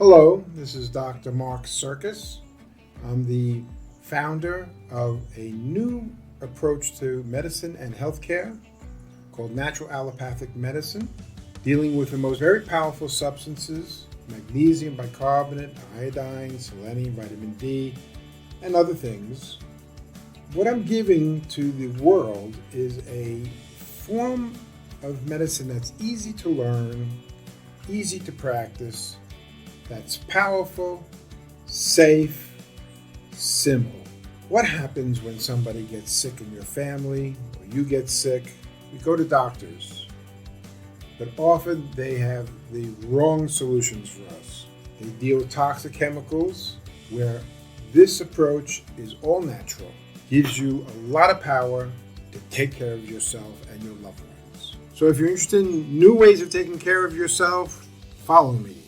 Hello, this is Dr. Mark Sircus. I'm the founder of a new approach to medicine and healthcare called natural allopathic medicine, dealing with the most very powerful substances, magnesium, bicarbonate, iodine, selenium, vitamin D, and other things. What I'm giving to the world is a form of medicine that's easy to learn, easy to practice, that's powerful, safe, simple. What happens when somebody gets sick in your family or you get sick? We go to doctors, but often they have the wrong solutions for us. They deal with toxic chemicals, where this approach is all natural, gives you a lot of power to take care of yourself and your loved ones. So if you're interested in new ways of taking care of yourself, follow me.